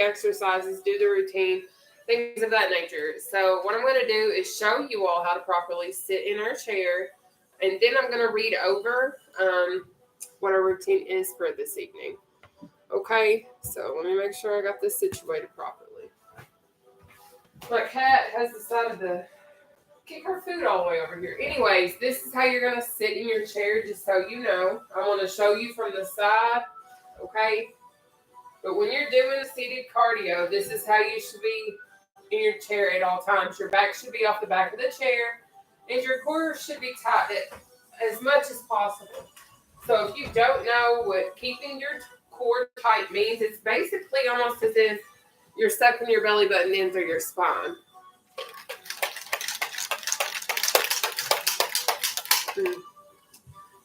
exercises, do the routine, things of that nature. So what I'm going to do is show you all how to properly sit in our chair, and then I'm going to read over what our routine is for this evening. Okay, so let me make sure I got this situated properly. My cat has decided to kick her food all the way over here. Anyways, this is how you're going to sit in your chair, just so you know. I want to show you from the side, okay? But when you're doing seated cardio, this is how you should be in your chair at all times. Your back should be off the back of the chair, and your core should be tight as much as possible. So if you don't know what keeping your core tight means, it's basically almost as if you're sucking your belly button in through your spine.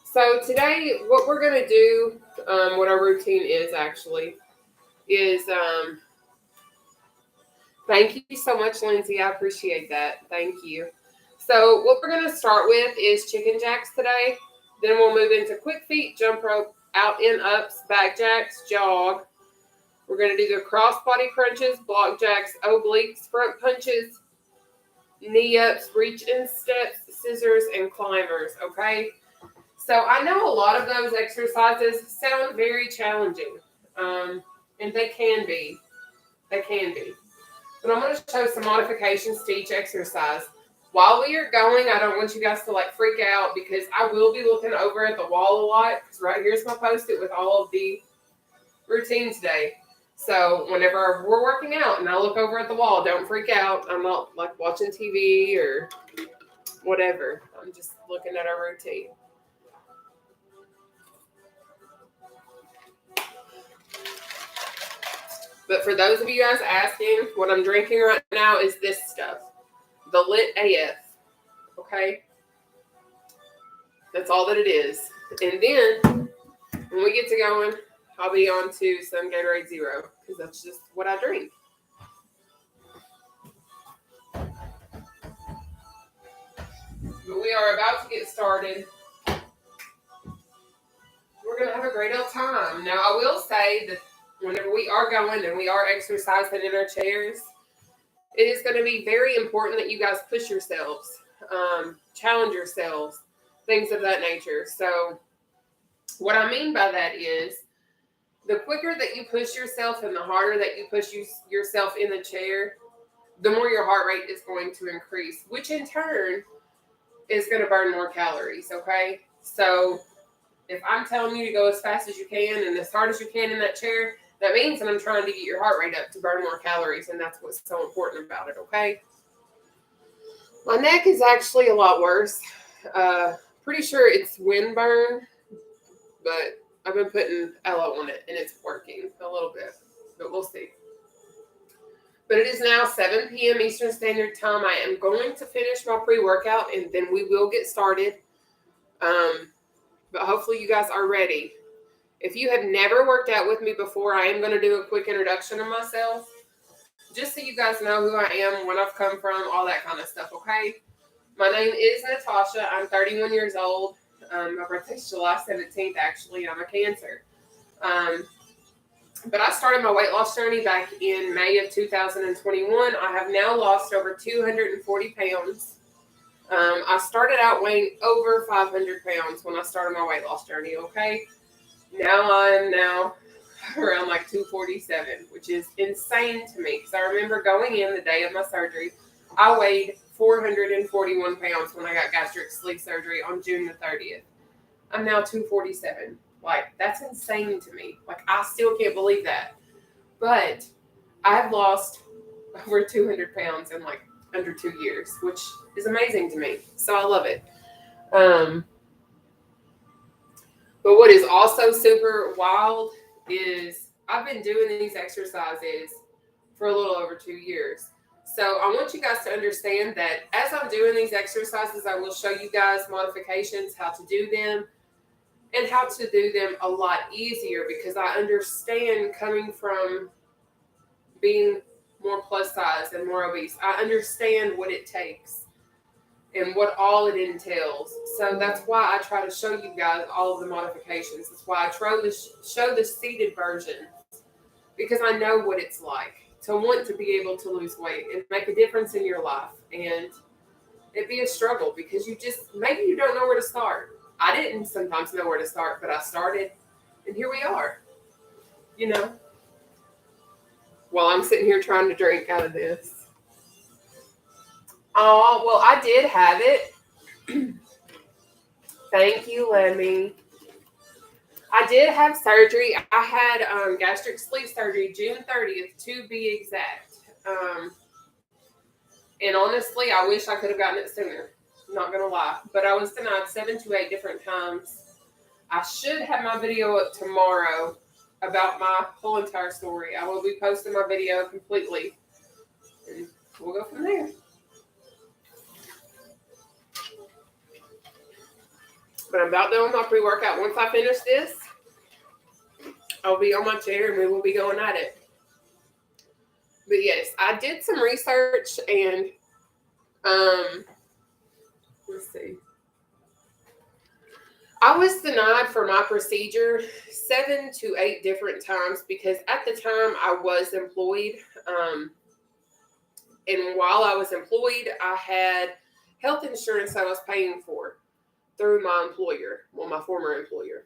So today, what we're going to do, what our routine is actually, is thank you so much, Lindsay. I appreciate that. Thank you. So what we're going to start with is chicken jacks today. Then we'll move into quick feet, jump rope, out and ups, back jacks, jog. We're going to do the cross body crunches, block jacks, obliques, front punches, knee ups, reach in steps, scissors, and climbers, okay? So I know a lot of those exercises sound very challenging, and they can be. They can be. But I'm going to show some modifications to each exercise. While we are going, I don't want you guys to freak out, because I will be looking over at the wall a lot, because right here's my Post-it with all of the routine today. So whenever we're working out and I look over at the wall, don't freak out. I'm not watching TV or whatever. I'm just looking at our routine. But for those of you guys asking, what I'm drinking right now is this stuff. The Lit AF. Okay? That's all that it is. And then, when we get to going, I'll be on to some Gatorade Zero, because that's just what I drink. But we are about to get started. We're going to have a great old time. Now, I will say that whenever we are going and we are exercising in our chairs, it is going to be very important that you guys push yourselves, challenge yourselves, things of that nature. So what I mean by that is, the quicker that you push yourself and the harder that you push yourself in the chair, the more your heart rate is going to increase, which in turn is going to burn more calories, okay? So if I'm telling you to go as fast as you can and as hard as you can in that chair, that means that I'm trying to get your heart rate up to burn more calories, and that's what's so important about it, okay? My neck is actually a lot worse. Pretty sure it's windburn, but I've been putting aloe on it, and it's working a little bit, but we'll see. But it is now 7 p.m. Eastern Standard Time. I am going to finish my pre-workout, and then we will get started. But hopefully you guys are ready. If you have never worked out with me before, I am going to do a quick introduction of myself, just so you guys know who I am, where I've come from, all that kind of stuff, okay? My name is Nataushia. I'm 31 years old. My birthday's July 17th, actually. I'm a Cancer. But I started my weight loss journey back in May of 2021. I have now lost over 240 pounds. I started out weighing over 500 pounds when I started my weight loss journey, okay? Now I'm around 247, which is insane to me, because I remember going in the day of my surgery, I weighed 441 pounds when I got gastric sleeve surgery on June the 30th. I'm now 247. That's insane to me. I still can't believe that. But I've lost over 200 pounds in under 2 years, which is amazing to me. So I love it. But what is also super wild is I've been doing these exercises for a little over 2 years. So I want you guys to understand that as I'm doing these exercises, I will show you guys modifications, how to do them, and how to do them a lot easier, because I understand, coming from being more plus size and more obese, I understand what it takes and what all it entails. So that's why I try to show you guys all of the modifications. That's why I show the seated versions because I know what it's like to want to be able to lose weight and make a difference in your life. And it'd be a struggle because maybe you don't know where to start. I didn't sometimes know where to start, but I started, and here we are, you know, while I'm sitting here trying to drink out of this. Oh, well, I did have it. Thank you, Lemmy. I did have surgery. I had gastric sleeve surgery June 30th, to be exact. And honestly, I wish I could have gotten it sooner. Not going to lie. But I was denied 7 to 8 different times. I should have my video up tomorrow about my whole entire story. I will be posting my video completely. And we'll go from there. But I'm about done with my pre-workout. Once I finish this, I'll be on my chair and we will be going at it. But yes, I did some research and let's see. I was denied for my procedure 7 to 8 different times because at the time I was employed. And while I was employed, I had health insurance I was paying for through my employer, well, my former employer.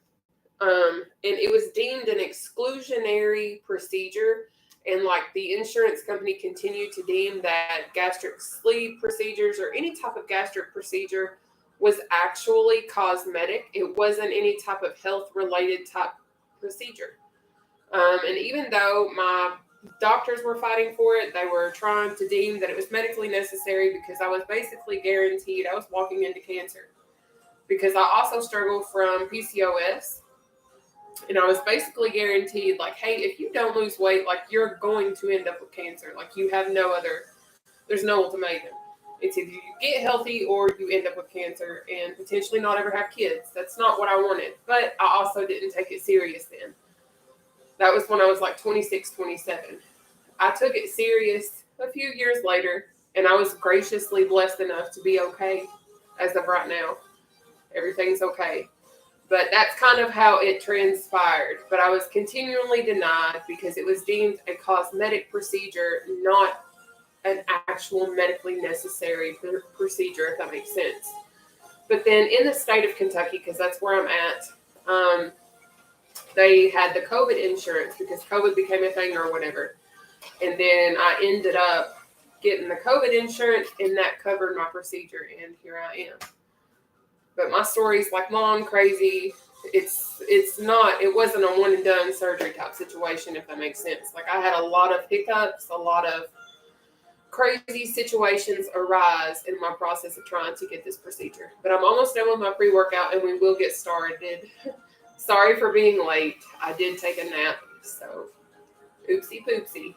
And it was deemed an exclusionary procedure. And like the insurance company continued to deem that gastric sleeve procedures or any type of gastric procedure was actually cosmetic. It wasn't any type of health related type procedure. And even though my doctors were fighting for it, they were trying to deem that it was medically necessary because I was basically guaranteed I was walking into cancer. Because I also struggle from PCOS. And I was basically guaranteed, like, hey, if you don't lose weight, like, you're going to end up with cancer. Like, you have there's no ultimatum. It's either you get healthy or you end up with cancer and potentially not ever have kids. That's not what I wanted. But I also didn't take it serious then. That was when I was like 26, 27. I took it serious a few years later, and I was graciously blessed enough to be okay as of right now. Everything's okay. But that's kind of how it transpired. But I was continually denied because it was deemed a cosmetic procedure, not an actual medically necessary procedure, if that makes sense. But then in the state of Kentucky, because that's where I'm at, they had the COVID insurance because COVID became a thing or whatever. And then I ended up getting the COVID insurance, and that covered my procedure, and here I am. But my story's like long, crazy. It wasn't a one and done surgery type situation, if that makes sense. Like I had a lot of hiccups, a lot of crazy situations arise in my process of trying to get this procedure. But I'm almost done with my pre-workout and we will get started. Sorry for being late. I did take a nap, so oopsie poopsie.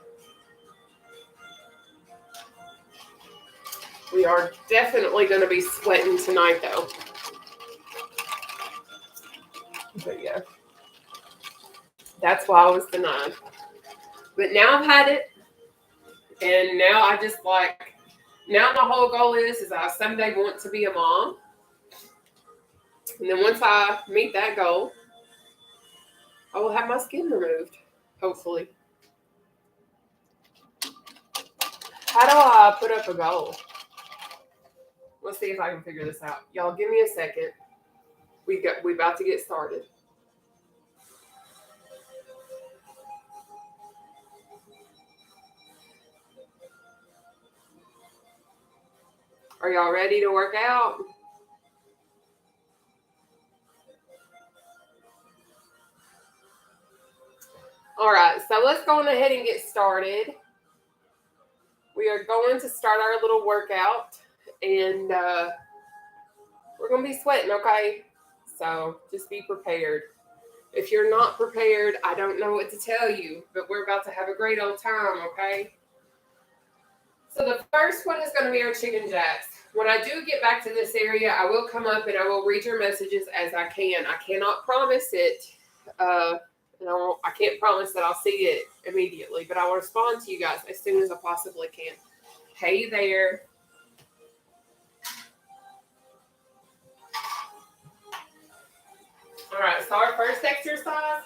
We are definitely going to be sweating tonight though. But yeah, that's why I was denied. But now I've had it, and now I just now my whole goal is I someday want to be a mom. And then once I meet that goal, I will have my skin removed, hopefully. How do I put up a goal? Let's see if I can figure this out. Y'all give me a second. We about to get started. Are y'all ready to work out? All right, so let's go on ahead and get started. We are going to start our little workout, and we're going to be sweating, okay? So just be prepared. If you're not prepared, I don't know what to tell you, but we're about to have a great old time, okay? So the first one is going to be our chicken jacks. When I do get back to this area, I will come up and I will read your messages as I can. I cannot promise it. I can't promise that I'll see it immediately, but I'll respond to you guys as soon as I possibly can. Hey there. All right, so our first exercise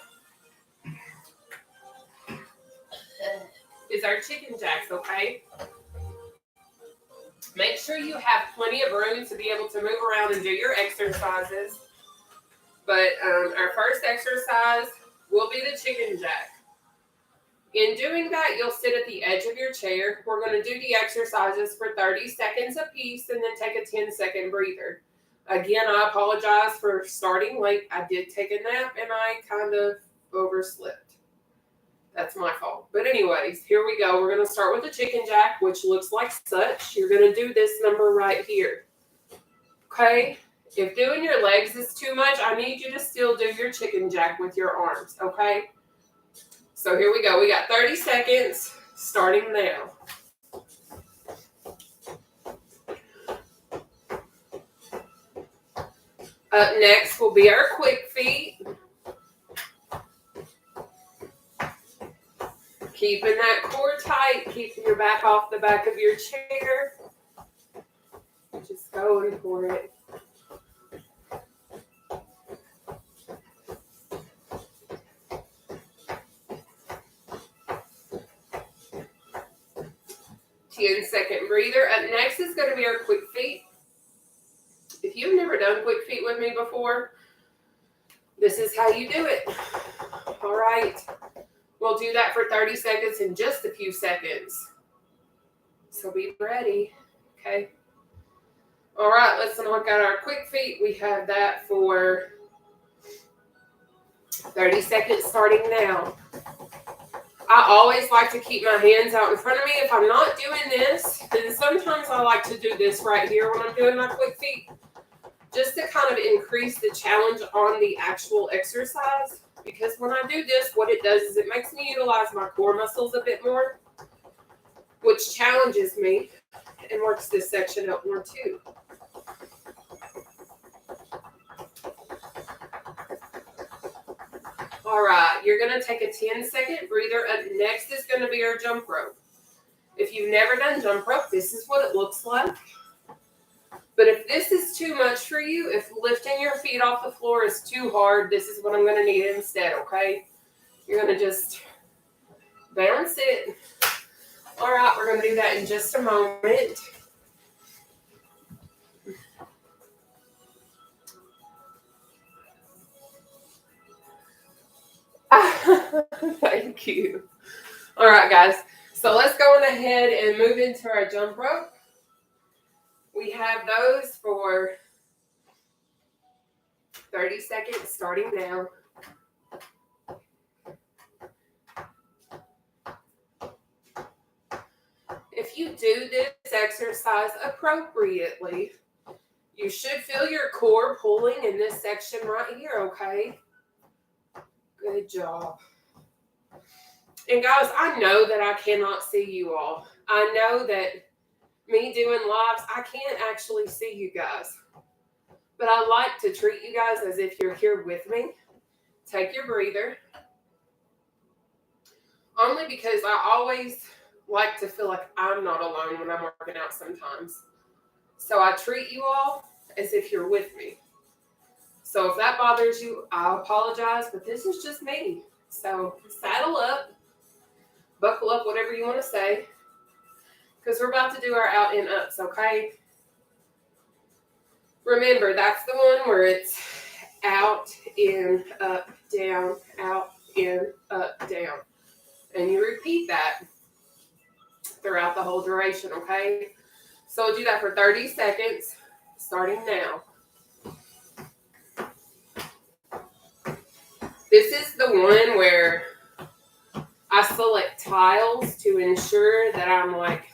is our chicken jacks, okay? Make sure you have plenty of room to be able to move around and do your exercises. But our first exercise will be the chicken jack. In doing that, you'll sit at the edge of your chair. We're going to do the exercises for 30 seconds a piece and then take a 10-second breather. Again, I apologize for starting late. I did take a nap and I kind of overslept. That's my fault. But anyways, here we go. We're going to start with the chicken jack, which looks like such. You're going to do this number right here. Okay? If doing your legs is too much, I need you to still do your chicken jack with your arms. Okay? So here we go. We got 30 seconds starting now. Up next will be our quick feet. Keeping that core tight, keeping your back off the back of your chair. Just going for it. Ten-second breather. Up next is going to be our quick feet. If you've never done quick feet with me before, this is how you do it. All right. We'll do that for 30 seconds in just a few seconds. So be ready. Okay. All right. Let's knock out our quick feet. We have that for 30 seconds starting now. I always like to keep my hands out in front of me. If I'm not doing this, then sometimes I like to do this right here when I'm doing my quick feet, just to kind of increase the challenge on the actual exercise. Because when I do this, what it does is it makes me utilize my core muscles a bit more, which challenges me and works this section out more too. All right, you're going to take a 10-second breather. Up next is going to be our jump rope. If you've never done jump rope, this is what it looks like. But if this is too much for you, if lifting your feet off the floor is too hard, this is what I'm going to need instead, okay? You're going to just bounce it. All right, we're going to do that in just a moment. Thank you. All right, guys. So let's go on ahead and move into our jump rope. We have those for 30 seconds starting now. If you do this exercise appropriately, you should feel your core pulling in this section right here, okay? Good job. And guys, I know that I cannot see you all. I know that me doing lives, I can't actually see you guys. But I like to treat you guys as if you're here with me. Take your breather. Only because I always like to feel like I'm not alone when I'm working out sometimes. So I treat you all as if you're with me. So if that bothers you, I apologize, but this is just me. So saddle up, buckle up, whatever you want to say, because we're about to do our out and ups, okay? Remember, that's the one where it's out, in, up, down, out, in, up, down. And you repeat that throughout the whole duration, okay? So we'll do that for 30 seconds, starting now. This is the one where I select tiles to ensure that I'm like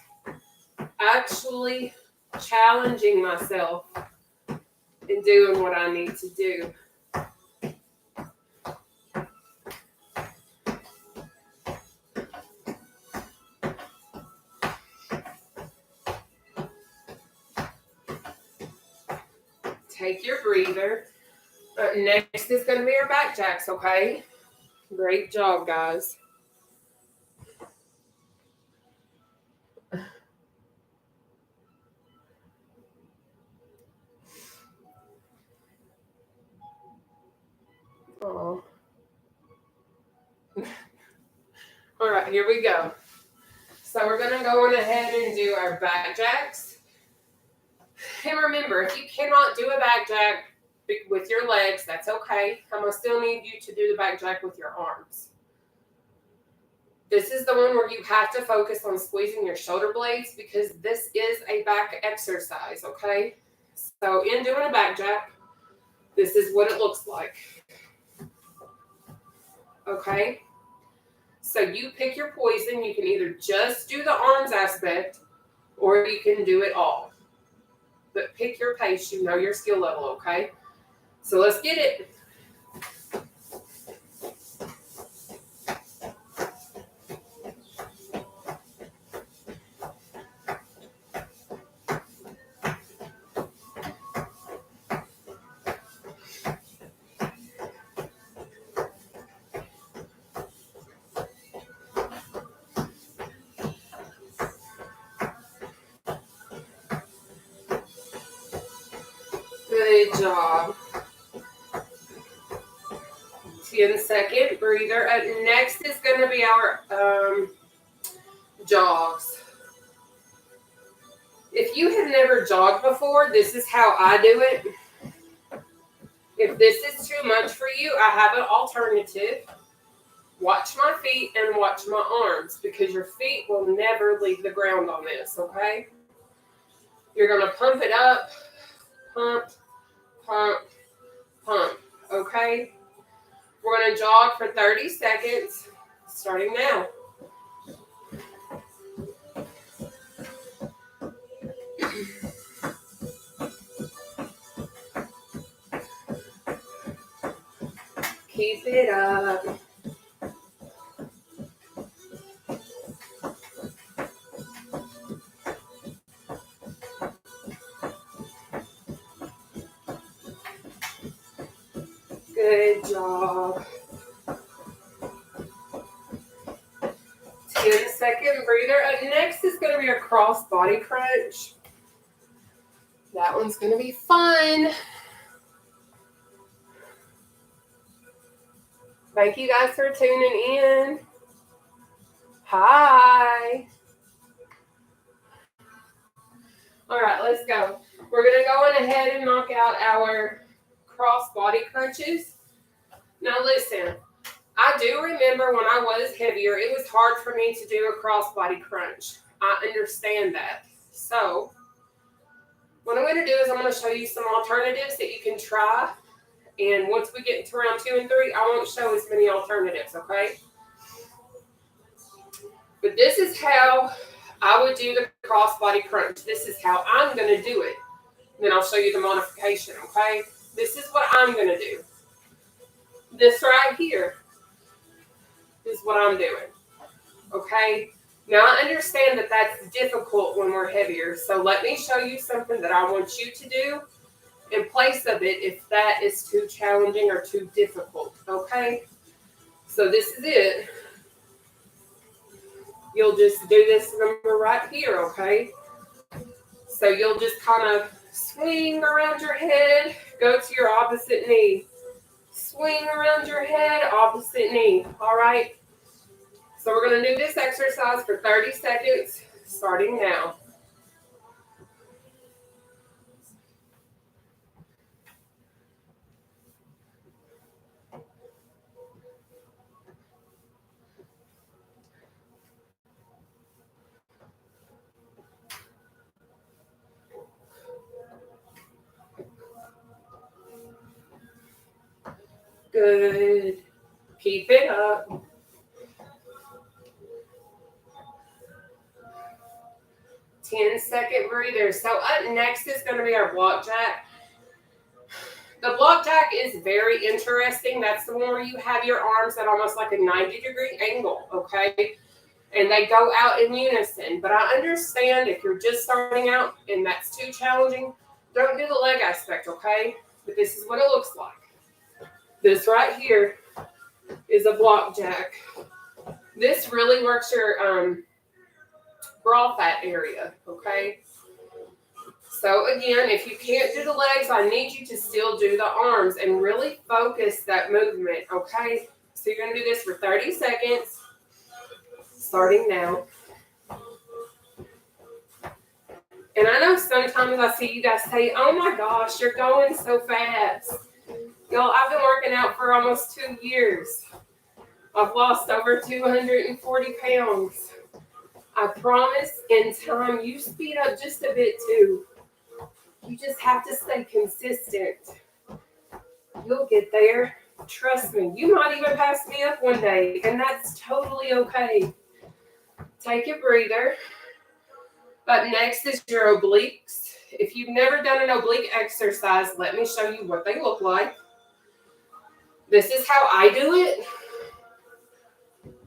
actually challenging myself and doing what I need to do. Take your breather. Next is going to be our back jacks, okay? Great job, guys. Oh. All right, here we go. So we're going to go on ahead and do our back jacks. And remember, if you cannot do a back jack with your legs, that's okay. I'm going to still need you to do the back jack with your arms. This is the one where you have to focus on squeezing your shoulder blades because this is a back exercise, okay? So in doing a back jack, this is what it looks like. Okay? So you pick your poison. You can either just do the arms aspect or you can do it all. But pick your pace. You know your skill level, okay? So let's get it. Good job. 10-second breather. Next is going to be our jogs. If you have never jogged before, this is how I do it. If this is too much for you, I have an alternative. Watch my feet and watch my arms because your feet will never leave the ground on this, okay? You're going to pump it up, pump, pump, pump, okay? We're going to jog for 30 seconds, starting now. Keep it up. Good job. 10-second breather. Next is going to be a cross body crunch. That one's going to be fun. Thank you guys for tuning in. Hi. All right, let's go. We're going to go on ahead and knock out our cross body crunches. Now listen, I do remember when I was heavier, it was hard for me to do a cross body crunch. I understand that. So what I'm going to do is I'm going to show you some alternatives that you can try. And once we get into round 2 and 3, I won't show as many alternatives, okay? But this is how I would do the cross body crunch. This is how I'm going to do it. Then I'll show you the modification, okay? This is what I'm going to do. This right here is what I'm doing, okay? Now, I understand that that's difficult when we're heavier, so let me show you something that I want you to do in place of it if that is too challenging or too difficult, okay? So this is it. You'll just do this number right here, okay? So you'll just kind of swing around your head, go to your opposite knee. Swing around your head, opposite knee, all right? So we're going to do this exercise for 30 seconds, starting now. Good. Keep it up. 10-second breather. So up next is going to be our block jack. The block jack is very interesting. That's the one where you have your arms at almost like a 90-degree angle, okay? And they go out in unison. But I understand if you're just starting out and that's too challenging, don't do the leg aspect, okay? But this is what it looks like. This right here is a block jack. This really works your bra fat area, okay? So again, if you can't do the legs, I need you to still do the arms and really focus that movement, okay? So you're going to do this for 30 seconds, starting now. sometimes I see you guys say, oh my gosh, you're going so fast. Y'all, I've been working out for almost 2 years. I've lost over 240 pounds. I promise in time you speed up just a bit too. You just have to stay consistent. You'll get there. Trust me. You might even pass me up one day, and that's totally okay. Take a breather. Up next is your obliques. If you've never done an oblique exercise, let me show you what they look like. This is how I do it.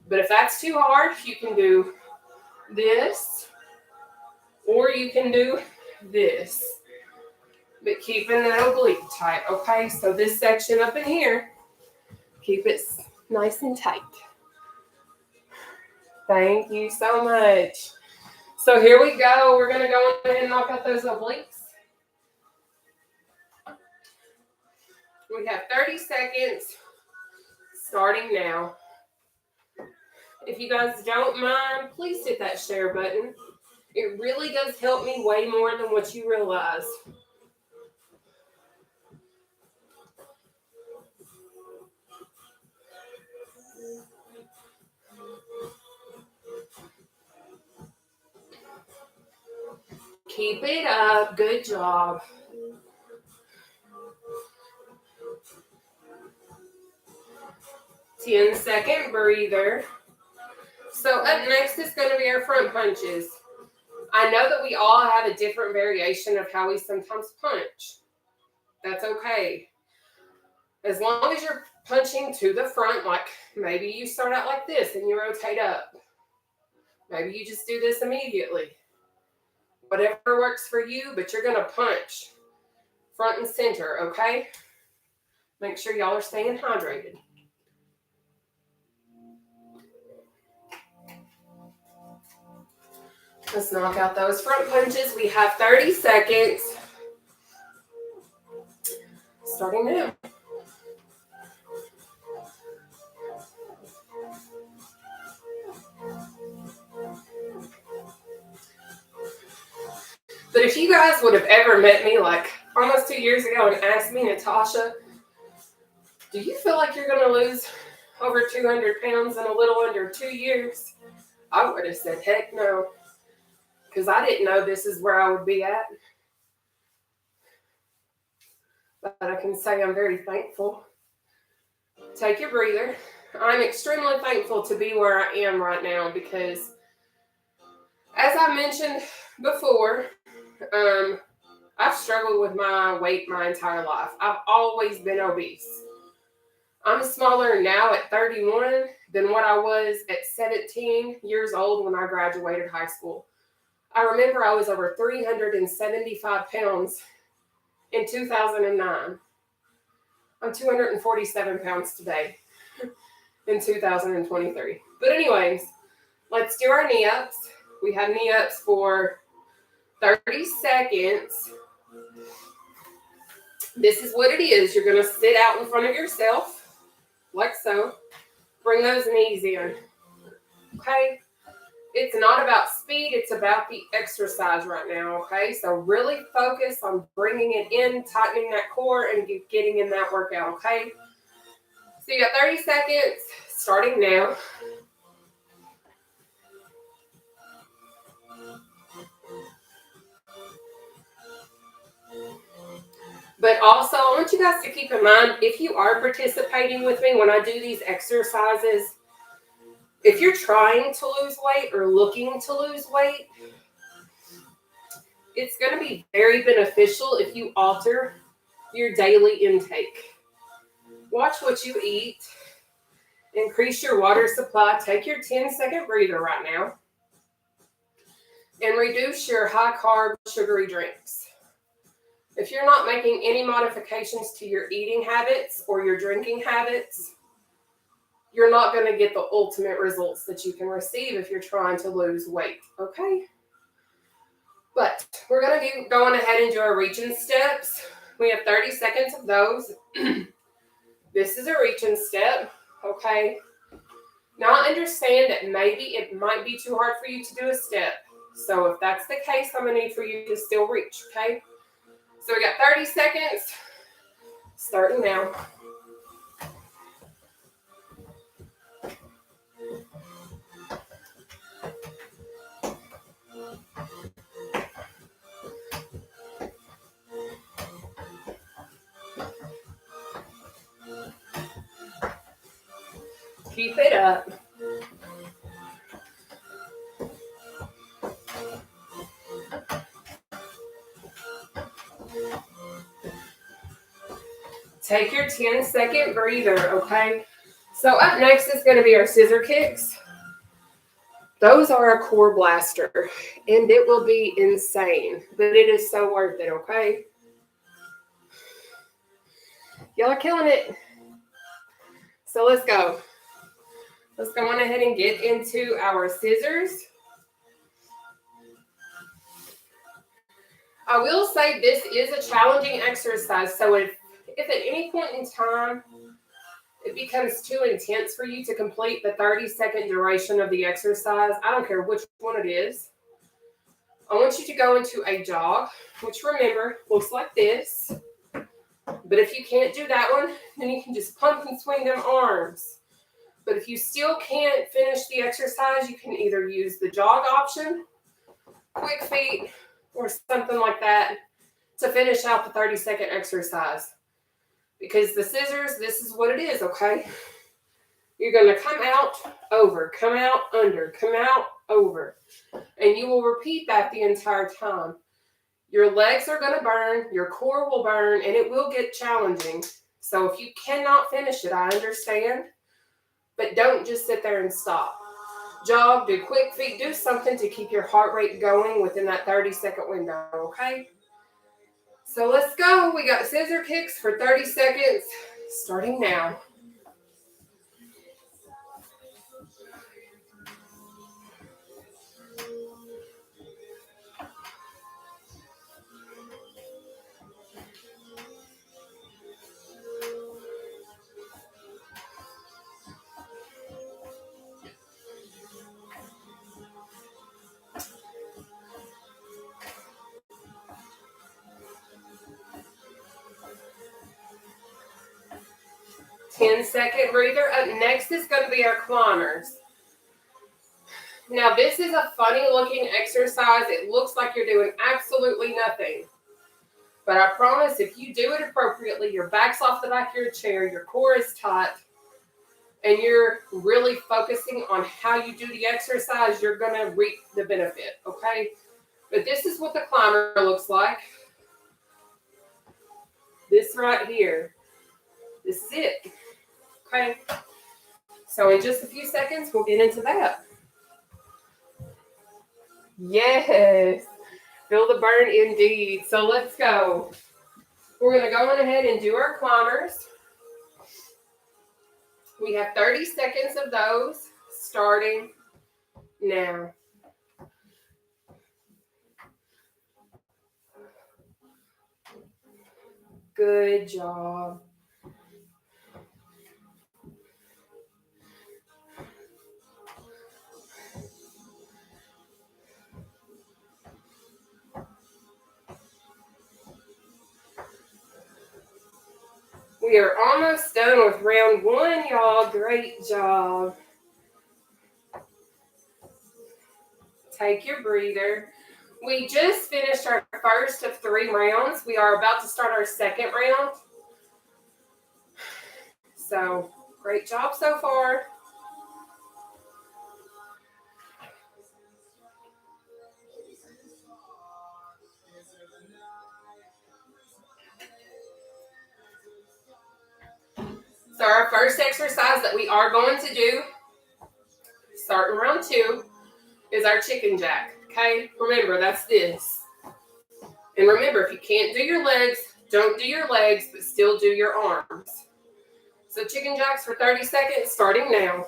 But if that's too hard, you can do this, or you can do this. But keeping the oblique tight, okay? So this section up in here, keep it nice and tight. Thank you so much. So here we go. We're going to go ahead and knock out those obliques. We have 30 seconds starting now. If you guys don't mind, please hit that share button. It really does help me way more than what you realize. Keep it up. Good job. Ten-second breather. So up next is going to be our front punches. I know that we all have a different variation of how we sometimes punch. That's okay. As long as you're punching to the front, like maybe you start out like this and you rotate up. Maybe you just do this immediately. Whatever works for you, but you're going to punch front and center, okay? Make sure y'all are staying hydrated. Let's knock out those front punches. We have 30 seconds. Starting now. But if you guys would have ever met me like almost 2 years ago and asked me, Nataushia, do you feel like you're going to lose over 200 pounds in a little under 2 years? I would have said, heck no. Because I didn't know this is where I would be at. But I can say I'm very thankful. Take your breather. I'm extremely thankful to be where I am right now because, as I mentioned before, I've struggled with my weight my entire life. I've always been obese. I'm smaller now at 31 than what I was at 17 years old when I graduated high school. I remember I was over 375 pounds in 2009. I'm 247 pounds today in 2023. But anyways, let's do our knee-ups. We have knee-ups for 30 seconds. This is what it is. You're going to sit out in front of yourself, like so. Bring those knees in. Okay? It's not about speed. It's about the exercise right now, okay? So really focus on bringing it in, tightening that core, and getting in that workout, okay? So you got 30 seconds, starting now. But also, I want you guys to keep in mind, if you are participating with me when I do these exercises, if you're trying to lose weight or looking to lose weight, it's going to be very beneficial if you alter your daily intake. Watch what you eat. Increase your water supply. Take your 10-second breather right now. And reduce your high-carb, sugary drinks. If you're not making any modifications to your eating habits or your drinking habits, you're not going to get the ultimate results that you can receive if you're trying to lose weight, okay? But we're going to be going ahead and do our reaching steps. We have 30 seconds of those. This is a reaching step, okay? Now I understand that maybe it might be too hard for you to do a step. So if that's the case, I'm going to need for you to still reach, okay? So we got 30 seconds, starting now. Keep it up. Take your 10-second breather, okay? So up next is going to be our scissor kicks. Those are a core blaster, and it will be insane, but it is so worth it, okay? Y'all are killing it. So let's go. Let's go on ahead and get into our scissors. I will say this is a challenging exercise, so if at any point in time it becomes too intense for you to complete the 30-second duration of the exercise, I don't care which one it is, I want you to go into a jog, which remember, looks like this. But if you can't do that one, then you can just pump and swing them arms. But if you still can't finish the exercise, you can either use the jog option, quick feet, or something like that to finish out the 30-second exercise. Because the scissors, this is what it is, okay? You're going to come out, over, come out, under, come out, over. And you will repeat that the entire time. Your legs are going to burn, your core will burn, and it will get challenging. So if you cannot finish it, I understand. But don't just sit there and stop. Jog, do quick feet, do something to keep your heart rate going within that 30-second window, okay? So let's go. We got scissor kicks for 30 seconds, starting now. Ten-second breather. Up next is going to be our climbers. Now, this is a funny-looking exercise. It looks like you're doing absolutely nothing. But I promise if you do it appropriately, your back's off the back of your chair, your core is tight, and you're really focusing on how you do the exercise, you're going to reap the benefit, okay? But this is what the climber looks like. This right here. This is it. Okay? So in just a few seconds, we'll get into that. Yes. Feel the burn indeed. So let's go. We're going to go on ahead and do our climbers. We have 30 seconds of those starting now. Good job. We are almost done with round one, y'all. Great job. Take your breather. We just finished our first of 3 rounds. We are about to start our second round. So, great job so far. So our first exercise that we are going to do, starting round 2, is our chicken jack, okay? Remember, that's this. And remember, if you can't do your legs, don't do your legs, but still do your arms. So chicken jacks for 30 seconds, starting now.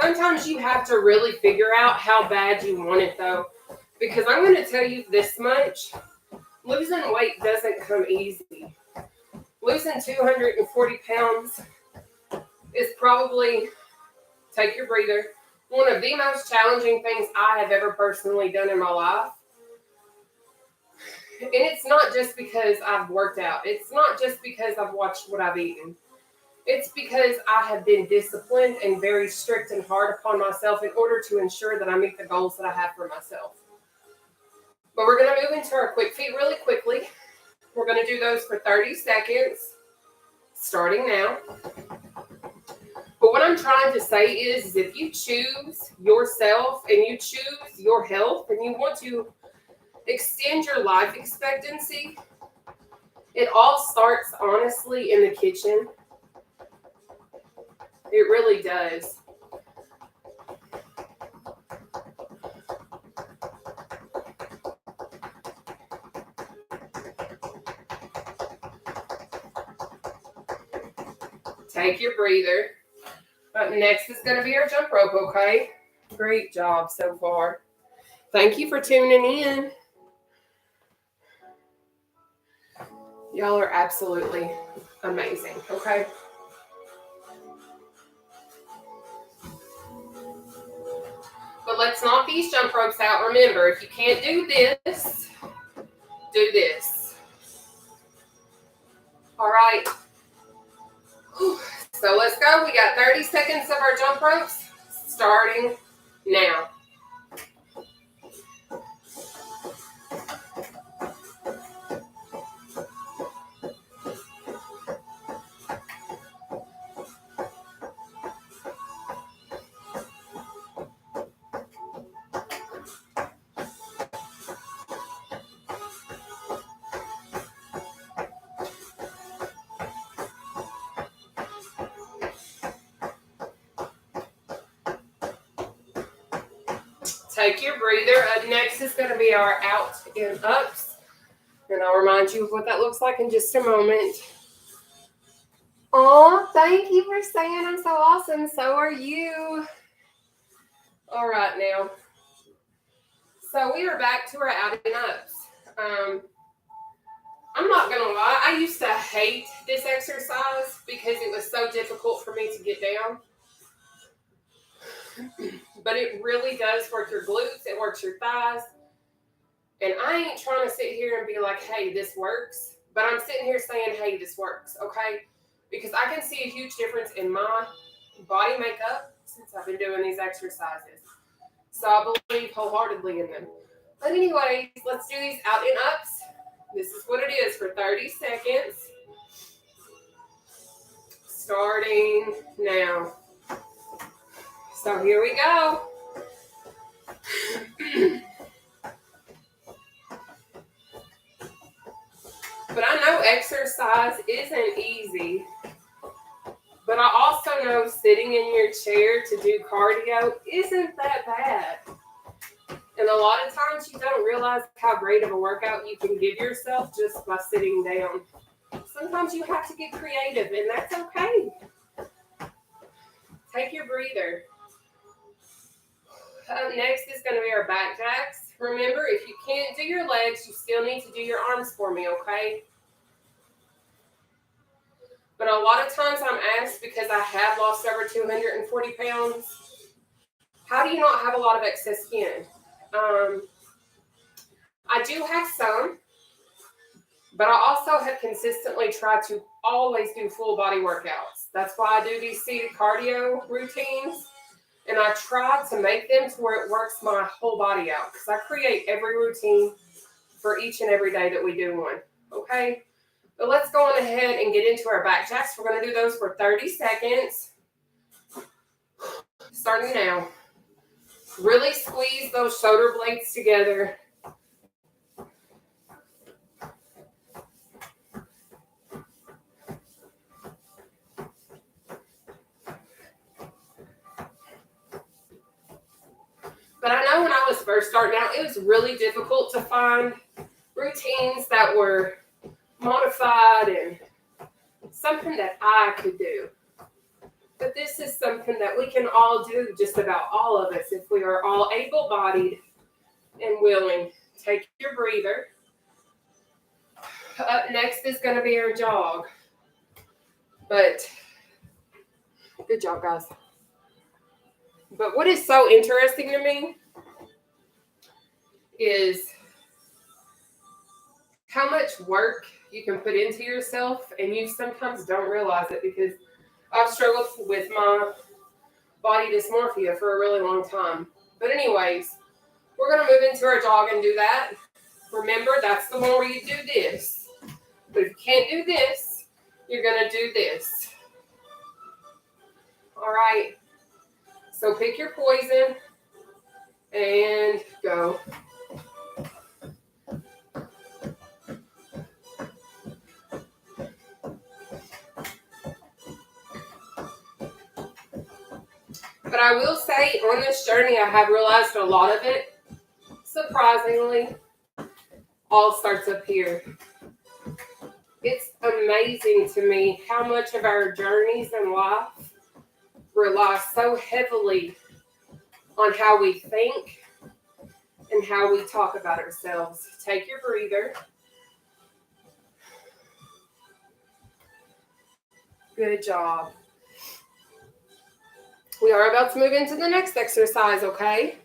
Sometimes you have to really figure out how bad you want it, though. Because I'm going to tell you this much. Losing weight doesn't come easy. Losing 240 pounds is probably, take your breather, one of the most challenging things I have ever personally done in my life. And it's not just because I've worked out. It's not just because I've watched what I've eaten. It's because I have been disciplined and very strict and hard upon myself in order to ensure that I meet the goals that I have for myself. But we're going to move into our quick feet really quickly. We're going to do those for 30 seconds, starting now. But what I'm trying to say is if you choose yourself and you choose your health and you want to extend your life expectancy, it all starts honestly in the kitchen. It really does. Take your breather. Up next is going to be our jump rope, okay? Great job so far. Thank you for tuning in. Y'all are absolutely amazing, okay? But let's knock these jump ropes out. Remember, if you can't do this, do this. All right. So let's go. We got 30 seconds of our jump ropes starting now. Take your breather. Up next is going to be our out and ups. And I'll remind you of what that looks like in just a moment. Oh, thank you for saying I'm so awesome. So are you. All right, now. So we are back to our out and ups. I'm not going to lie. I used to hate this exercise because it was so difficult for me to get down. But it really does work your glutes. It works your thighs. And I ain't trying to sit here and be like, hey, this works. But I'm sitting here saying, hey, this works, okay? Because I can see a huge difference in my body makeup since I've been doing these exercises. So I believe wholeheartedly in them. But anyways, let's do these out and ups. This is what it is for 30 seconds. Starting now. So here we go. But I know exercise isn't easy. But I also know sitting in your chair to do cardio isn't that bad. And a lot of times you don't realize how great of a workout you can give yourself just by sitting down. Sometimes you have to get creative, and that's okay. Take your breather. Up next is going to be our back jacks. Remember, if you can't do your legs, you still need to do your arms for me, okay? But a lot of times I'm asked, because I have lost over 240 pounds, how do you not have a lot of excess skin? I do have some, but I also have consistently tried to always do full body workouts. That's why I do these seated cardio routines. And I try to make them to where it works my whole body out. Because I create every routine for each and every day that we do one. Okay? But let's go on ahead and get into our back jacks. We're going to do those for 30 seconds. Starting now. Really squeeze those shoulder blades together. But I know when I was first starting out, it was really difficult to find routines that were modified and something that I could do. But this is something that we can all do, just about all of us, if we are all able-bodied and willing. Take your breather. Up next is going to be our jog. But good job, guys. But what is so interesting to me is how much work you can put into yourself, and you sometimes don't realize it, because I've struggled with my body dysmorphia for a really long time. But anyways, we're going to move into our jog and do that. Remember, that's the one where you do this. But if you can't do this, you're going to do this. All right. So pick your poison and go. But I will say, on this journey, I have realized a lot of it, surprisingly, all starts up here. It's amazing to me how much of our journeys in life rely so heavily on how we think and how we talk about ourselves. Take your breather. Good job. We are about to move into the next exercise, okay?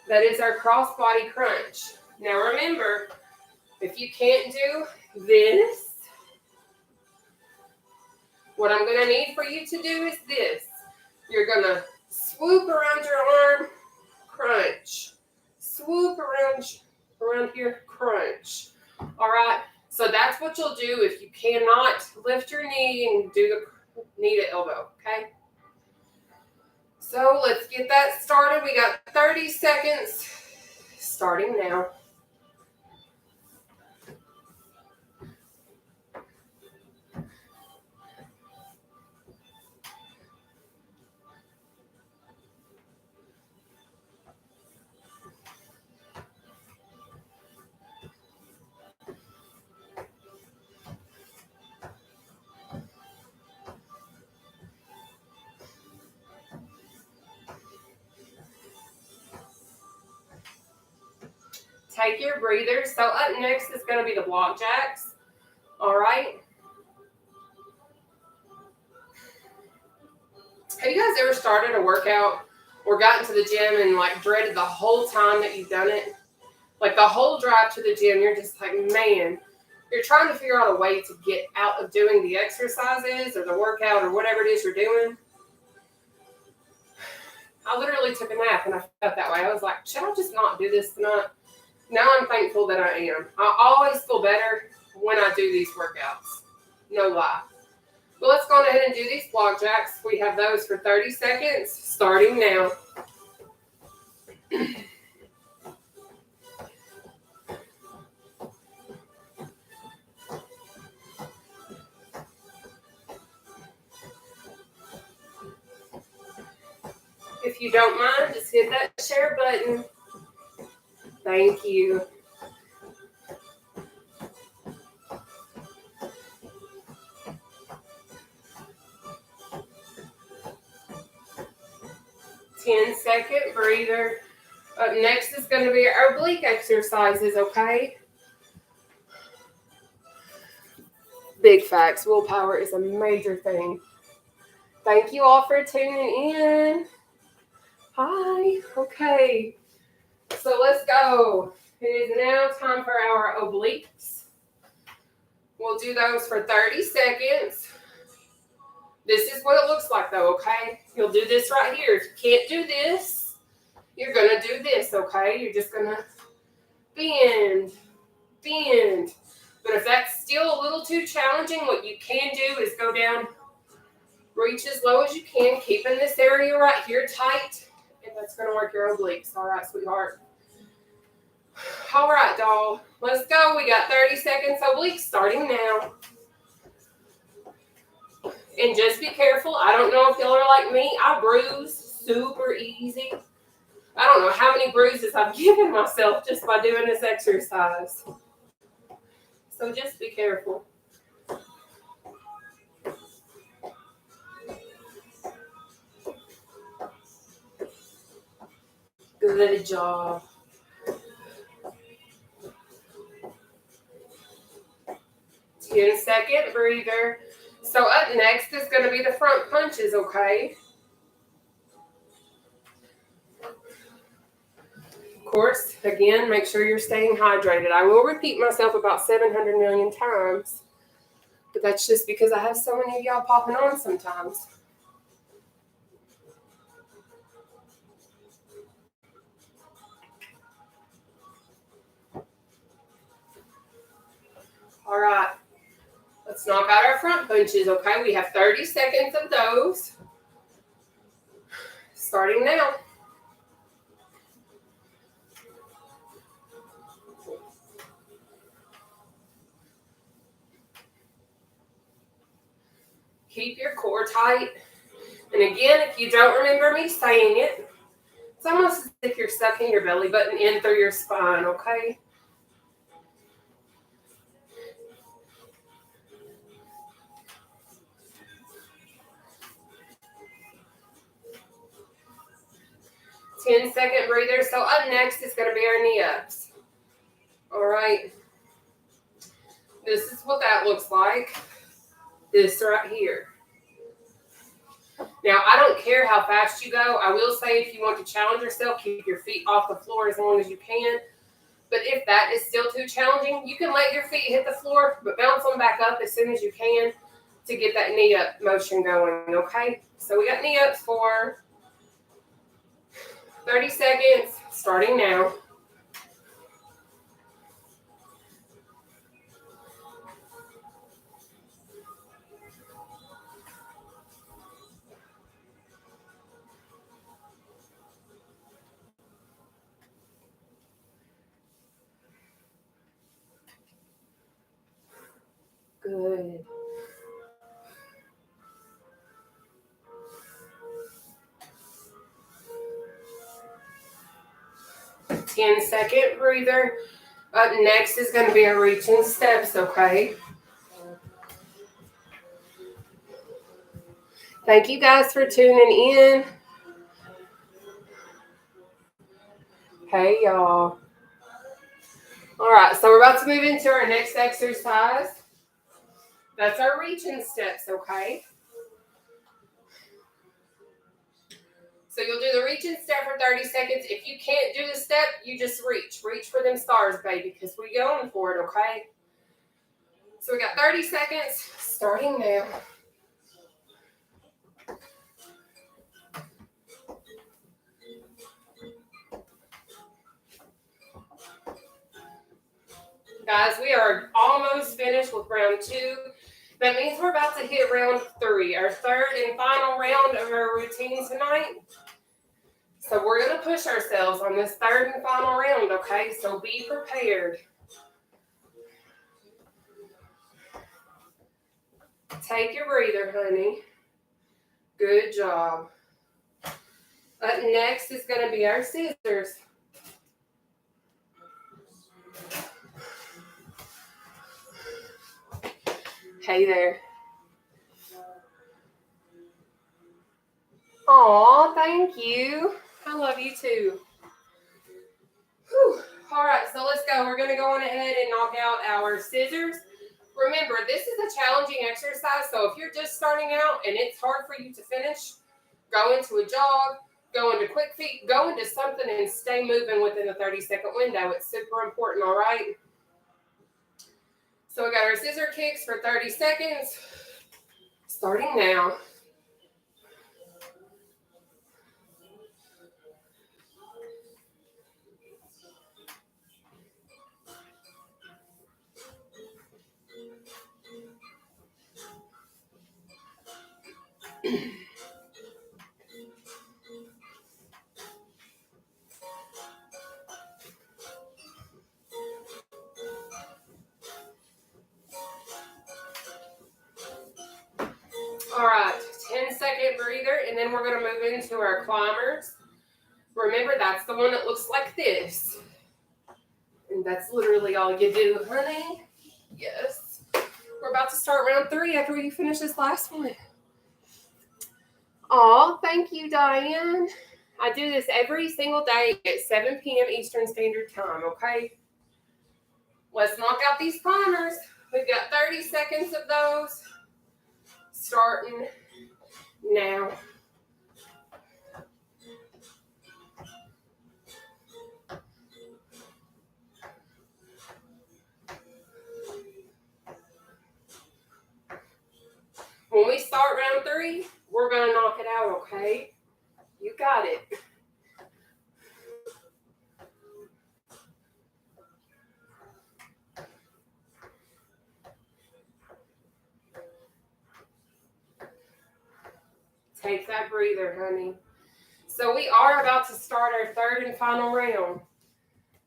That is our cross-body crunch. Now remember, if you can't do this, what I'm going to need for you to do is this. You're going to swoop around your arm, crunch. Swoop around here, crunch. All right? So that's what you'll do if you cannot lift your knee and do the knee to elbow, okay? So let's get that started. We got 30 seconds starting now. Take your breather. So up next is going to be the block jacks. All right. Have you guys ever started a workout or gotten to the gym and like dreaded the whole time that you've done it? Like the whole drive to the gym, you're just like, man, you're trying to figure out a way to get out of doing the exercises or the workout or whatever it is you're doing. I literally took a nap and I felt that way. I was like, should I just not do this tonight? Now I'm thankful that I am. I always feel better when I do these workouts. No lie. But let's go ahead and do these block jacks. We have those for 30 seconds, starting now. If you don't mind, just hit that share button. Thank you. Ten-second breather. Up next is going to be our oblique exercises, okay? Big facts. Willpower is a major thing. Thank you all for tuning in. Hi. Okay. So let's go. It is now time for our obliques. We'll do those for 30 seconds. This is what it looks like though, okay? You'll do this right here. If you can't do this, you're going to do this, okay? You're just going to bend. But if that's still a little too challenging, what you can do is go down, reach as low as you can, keeping this area right here tight, and that's going to work your obliques. All right, sweetheart. All right, doll. Let's go. We got 30 seconds obliques starting now. And just be careful. I don't know if y'all are like me. I bruise super easy. I don't know how many bruises I've given myself just by doing this exercise. So just be careful. Good job. Ten-second breather. So up next is going to be the front punches, okay? Of course, again, make sure you're staying hydrated. I will repeat myself about 700 million times, but that's just because I have so many of y'all popping on sometimes. All right, let's knock out our front punches, okay? We have 30 seconds of those. Starting now. Keep your core tight. And again, if you don't remember me saying it, it's almost as if you're sucking your belly button in through your spine, okay? Ten-second breather. So up next is going to be our knee ups. All right. This is what that looks like. This right here. Now, I don't care how fast you go. I will say if you want to challenge yourself, keep your feet off the floor as long as you can. But if that is still too challenging, you can let your feet hit the floor, but bounce them back up as soon as you can to get that knee up motion going, okay? So we got knee ups for 30 seconds, starting now. Good. Ten-second breather. Up next is going to be our reaching steps, okay? Thank you guys for tuning in. Hey, y'all. All right, so we're about to move into our next exercise. That's our reaching steps, okay? So you'll do the reaching step for 30 seconds. If you can't do the step, you just reach. Reach for them stars, baby, because we're going for it, okay? So we got 30 seconds, starting now. Guys, we are almost finished with round 2. That means we're about to hit round 3, our third and final round of our routine tonight. So we're going to push ourselves on this third and final round, okay? So be prepared. Take your breather, honey. Good job. Up next is going to be our scissors. Hey there. Aw, thank you. I love you too. Whew. All right, so let's go. We're going to go on ahead and knock out our scissors. Remember, this is a challenging exercise, so if you're just starting out and it's hard for you to finish, go into a jog, go into quick feet, go into something and stay moving within the 30-second window. It's super important, all right? So we got our scissor kicks for 30 seconds, starting now. All right, 10-second breather, and then we're going to move into our climbers. Remember, that's the one that looks like this. And that's literally all you do, honey. Yes. We're about to start round 3 after you finish this last one. Aw, thank you, Diane. I do this every single day at 7 p.m. Eastern Standard Time, okay? Let's knock out these climbers. We've got 30 seconds of those starting now. When we start round 3, we're going to knock it out, okay? You got it. Take that breather, honey. So we are about to start our 3rd and final round.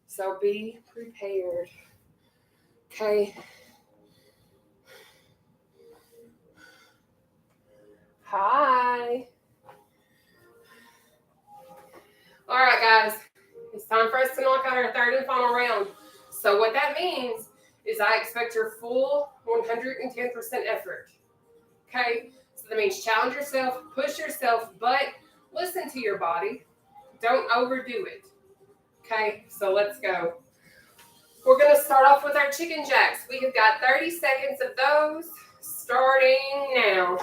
So be prepared. Okay. Hi. All right, guys. It's time for us to knock out our 3rd and final round. So what that means is I expect your full 110% effort. Okay? So that means challenge yourself, push yourself, but listen to your body. Don't overdo it. Okay? So let's go. We're going to start off with our chicken jacks. We have got 30 seconds of those starting now.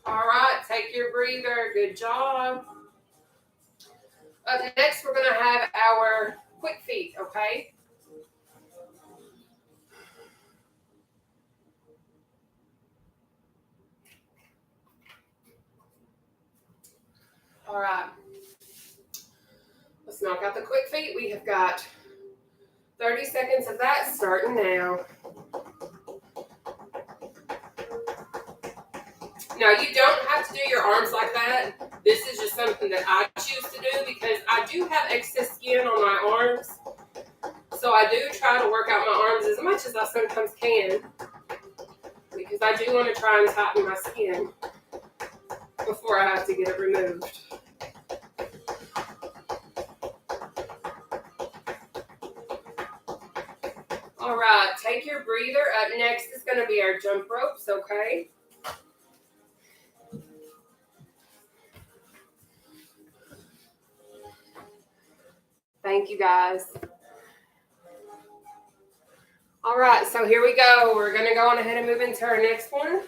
All right, take your breather. Good job. Up next, we're going to have our quick feet, okay? All right. Let's knock out the quick feet. We have got 30 seconds of that starting now. Now, you don't have to do your arms like that. This is just something that I choose to do because I do have excess skin on my arms. So I do try to work out my arms as much as I sometimes can because I do want to try and tighten my skin before I have to get it removed. All right, take your breather. Up next is going to be our jump ropes, okay? Thank you, guys. All right, so here we go. We're going to go on ahead and move into our next one,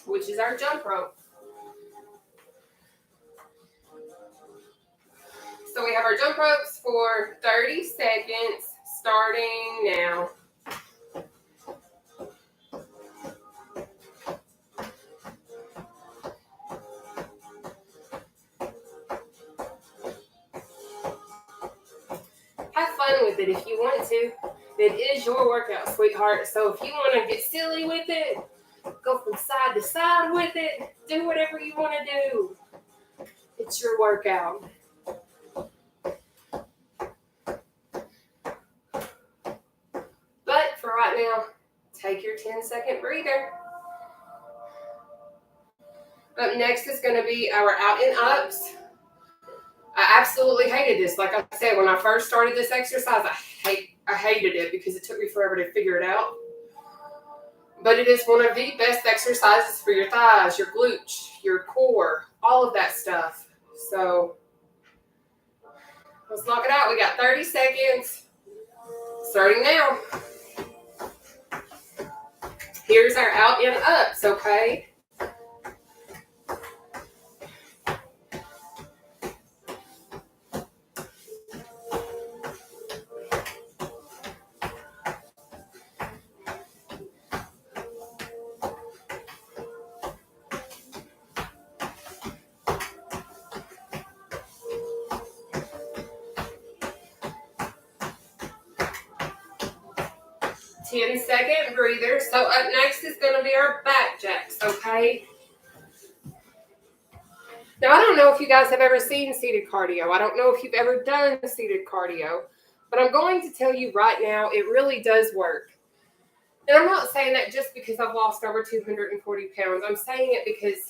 which is our jump rope. So we have our jump ropes for 30 seconds starting now. Have fun with it if you want to. It is your workout, sweetheart. So if you want to get silly with it, go from side to side with it, do whatever you want to do. It's your workout. But for right now, take your 10-second breather. Up next is going to be our out and ups. I absolutely hated this. Like I said, when I first started this exercise, I hated it because it took me forever to figure it out. But it is one of the best exercises for your thighs, your glutes, your core, all of that stuff. So let's knock it out. We got 30 seconds starting now. Here's our out and ups, okay? Ten-second breather. So up next is going to be our back jacks, okay? Now Now, I don't know if you guys have ever seen seated cardio. I don't know if you've ever done seated cardio, but I'm going to tell you right now, it really does work. And I'm not saying that just because I've lost over 240 pounds. I'm saying it because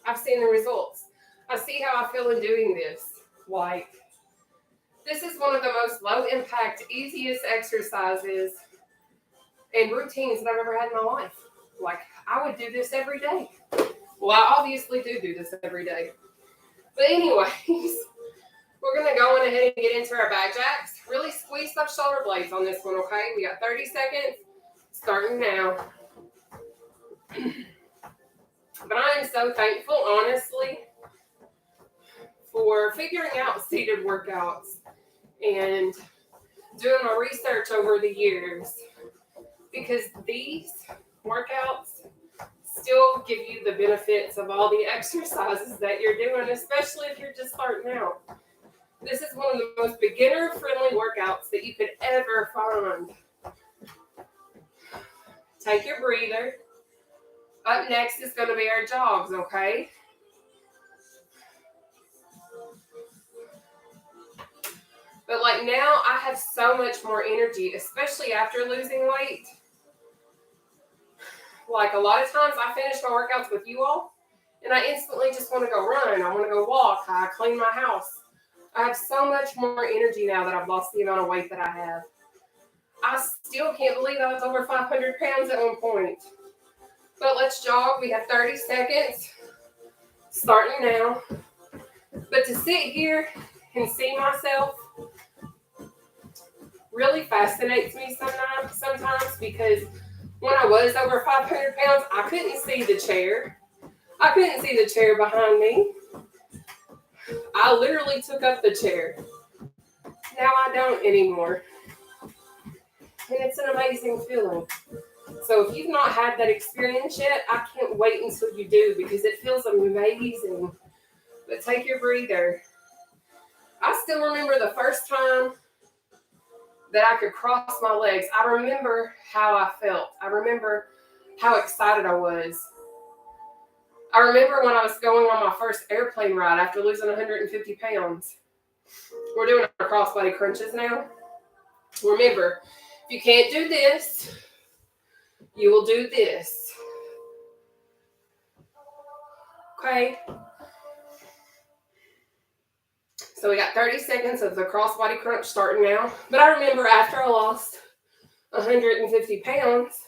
I've seen the results. I see how I feel in doing this. Like, this is one of the most low impact, easiest exercises and routines that I've ever had in my life. Like, I would do this every day. Well, I obviously do this every day. But anyways, we're going to go on ahead and get into our back jacks. Really squeeze those shoulder blades on this one, okay? We got 30 seconds, starting now. But I am so thankful, honestly, for figuring out seated workouts and doing my research over the years, because these workouts still give you the benefits of all the exercises that you're doing, especially if you're just starting out. This is one of the most beginner-friendly workouts that you could ever find. Take your breather. Up next is going to be our jogs, okay? But like now, I have so much more energy, especially after losing weight. Like a lot of times I finish my workouts with you all, and I instantly just want to go run. I want to go walk. I clean my house. I have so much more energy now that I've lost the amount of weight that I have. I still can't believe I was over 500 pounds at one point. But let's jog. We have 30 seconds, starting now. But to sit here and see myself really fascinates me sometimes, because when I was over 500 pounds, I couldn't see the chair. I couldn't see the chair behind me. I literally took up the chair. Now I don't anymore. And it's an amazing feeling. So if you've not had that experience yet, I can't wait until you do, because it feels amazing. But take your breather. I still remember the first time that I could cross my legs. I remember how I felt. I remember how excited I was. I remember when I was going on my first airplane ride after losing 150 pounds. We're doing our crossbody crunches now. Remember, if you can't do this, you will do this. Okay? So we got 30 seconds of the crossbody crunch starting now. But I remember after I lost 150 pounds,